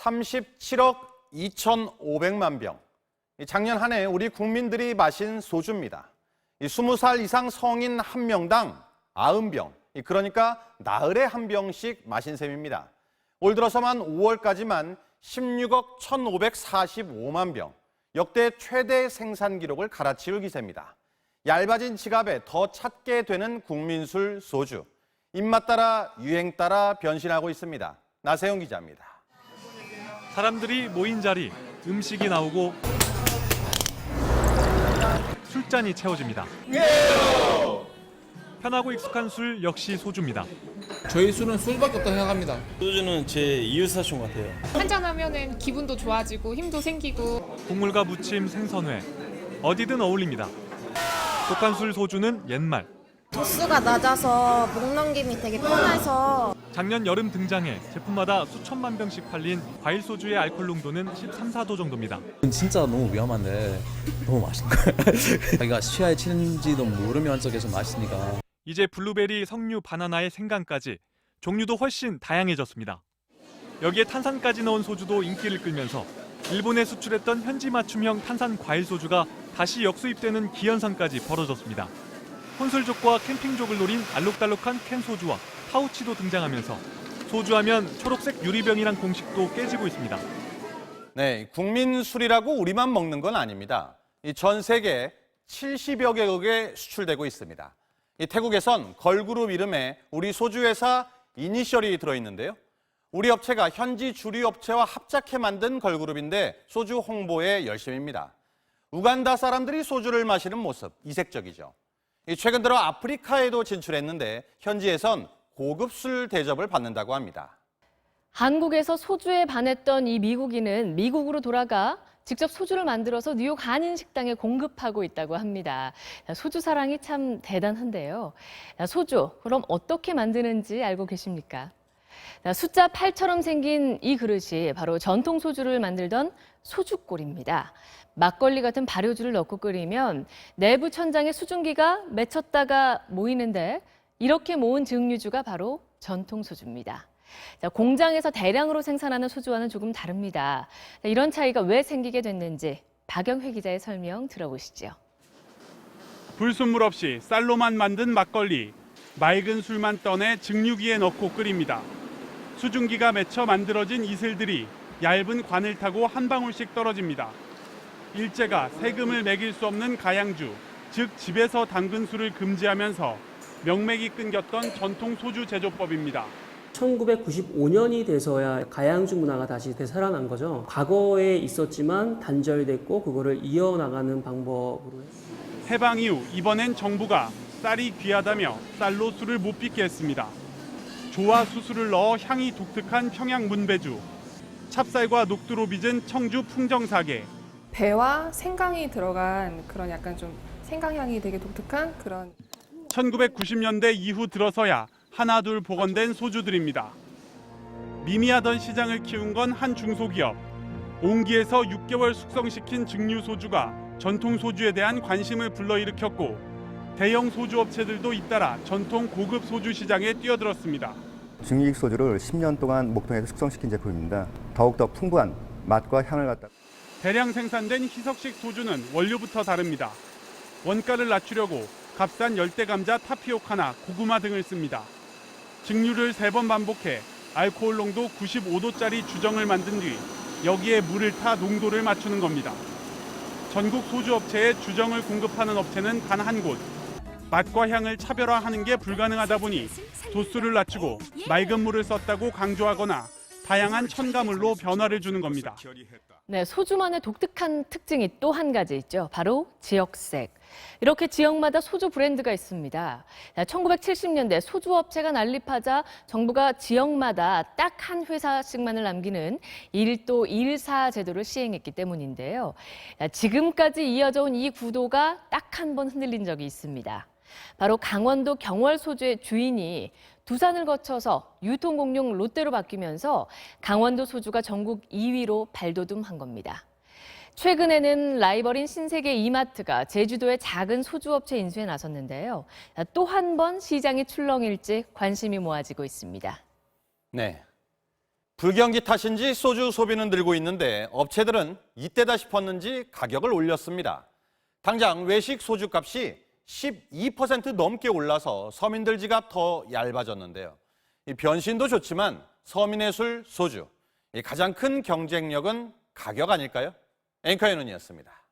37억 2,500만 병. 작년 한 해 우리 국민들이 마신 소주입니다. 20살 이상 성인 한 명당 90병. 그러니까 나흘에 한 병씩 마신 셈입니다. 올 들어서만 5월까지만 16억 1,545만 병. 역대 최대 생산 기록을 갈아치울 기세입니다. 얇아진 지갑에 더 찾게 되는 국민술 소주. 입맛 따라 유행 따라 변신하고 있습니다. 나세영 기자입니다. 사람들이 모인 자리, 음식이 나오고 술잔이 채워집니다. 편하고 익숙한 술 역시 소주입니다. 저희 술은 술밖에 없다고 생각합니다. 소주는 제 이웃사촌 같아요. 한잔하면은 기분도 좋아지고 힘도 생기고. 국물과 무침, 생선회 어디든 어울립니다. 독한 술 소주는 옛말. 도수가 낮아서 목 넘김이 되게 편해서. 작년 여름 등장해 제품마다 수천만 병씩 팔린 과일 소주의 알코올 농도는 13, 14도 정도입니다. 진짜 너무 위험한데 너무 맛있는 거예요. 자기가 취하에 치는지도 모르면서 계속 마시니까. 이제 블루베리, 석류, 바나나의 생강까지 종류도 훨씬 다양해졌습니다. 여기에 탄산까지 넣은 소주도 인기를 끌면서 일본에 수출했던 현지 맞춤형 탄산 과일 소주가 다시 역수입되는 기현상까지 벌어졌습니다. 혼술족과 캠핑족을 노린 알록달록한 캔 소주와 파우치도 등장하면서 소주하면 초록색 유리병이란 공식도 깨지고 있습니다. 네, 국민술이라고 우리만 먹는 건 아닙니다. 전 세계 70여 개국에 수출되고 있습니다. 태국에선 걸그룹 이름에 우리 소주 회사 이니셜이 들어있는데요. 우리 업체가 현지 주류 업체와 합작해 만든 걸그룹인데 소주 홍보에 열심입니다. 우간다 사람들이 소주를 마시는 모습 이색적이죠. 최근 들어 아프리카에도 진출했는데 현지에선 고급 술 대접을 받는다고 합니다. 한국에서 소주에 반했던 이 미국인은 미국으로 돌아가 직접 소주를 만들어서 뉴욕 한인 식당에 공급하고 있다고 합니다. 소주 사랑이 참 대단한데요. 소주, 그럼 어떻게 만드는지 알고 계십니까? 숫자 8처럼 생긴 이 그릇이 바로 전통 소주를 만들던 소주골입니다. 막걸리 같은 발효주를 넣고 끓이면 내부 천장에 수증기가 맺혔다가 모이는데 이렇게 모은 증류주가 바로 전통 소주입니다. 공장에서 대량으로 생산하는 소주와는 조금 다릅니다. 이런 차이가 왜 생기게 됐는지 박영회 기자의 설명 들어보시죠. 불순물 없이 쌀로만 만든 막걸리, 맑은 술만 떠내 증류기에 넣고 끓입니다. 수증기가 맺혀 만들어진 이슬들이 얇은 관을 타고 한 방울씩 떨어집니다. 일제가 세금을 매길 수 없는 가양주, 즉 집에서 담근 술을 금지하면서 명맥이 끊겼던 전통 소주 제조법입니다. 1995년이 돼서야 가양주 문화가 다시 되살아난 거죠. 과거에 있었지만 단절됐고 그거를 이어나가는 방법으로. 해방 이후 이번엔 정부가 쌀이 귀하다며 쌀로 술을 못 빚게 했습니다. 조와 수수를 넣어 향이 독특한 평양 문배주, 찹쌀과 녹두로 빚은 청주 풍정사계. 배와 생강이 들어간 그런 약간 좀 생강향이 되게 독특한 그런. 1990년대 이후 들어서야 하나둘 복원된 소주들입니다. 미미하던 시장을 키운 건 한 중소기업. 온기에서 6개월 숙성시킨 증류 소주가 전통 소주에 대한 관심을 불러일으켰고 대형 소주 업체들도 잇따라 전통 고급 소주 시장에 뛰어들었습니다. 증류식 소주를 10년 동안 목동에서 숙성시킨 제품입니다. 더욱더 풍부한 맛과 향을 갖다. 대량 생산된 희석식 소주는 원료부터 다릅니다. 원가를 낮추려고 값싼 열대감자 타피오카나 고구마 등을 씁니다. 증류를 3번 반복해 알코올 농도 95도짜리 주정을 만든 뒤 여기에 물을 타 농도를 맞추는 겁니다. 전국 소주업체에 주정을 공급하는 업체는 단 한 곳. 맛과 향을 차별화하는 게 불가능하다 보니 도수를 낮추고 맑은 물을 썼다고 강조하거나 다양한 첨가물로 변화를 주는 겁니다. 네, 소주만의 독특한 특징이 또 한 가지 있죠. 바로 지역색. 이렇게 지역마다 소주 브랜드가 있습니다. 1970년대 소주업체가 난립하자 정부가 지역마다 딱 한 회사씩만을 남기는 1도 1사 제도를 시행했기 때문인데요. 지금까지 이어져 온 이 구도가 딱 한 번 흔들린 적이 있습니다. 바로 강원도 경월 소주의 주인이 두산을 거쳐서 유통공룡 롯데로 바뀌면서 강원도 소주가 전국 2위로 발돋움한 겁니다. 최근에는 라이벌인 신세계 이마트가 제주도의 작은 소주업체 인수에 나섰는데요. 또 한 번 시장이 출렁일지 관심이 모아지고 있습니다. 네, 불경기 탓인지 소주 소비는 늘고 있는데 업체들은 이때다 싶었는지 가격을 올렸습니다. 당장 외식 소주 값이 12% 넘게 올라서 서민들 지갑 더 얇아졌는데요. 이 변신도 좋지만 서민의 술, 소주, 이 가장 큰 경쟁력은 가격 아닐까요? 앵커의 눈이었습니다.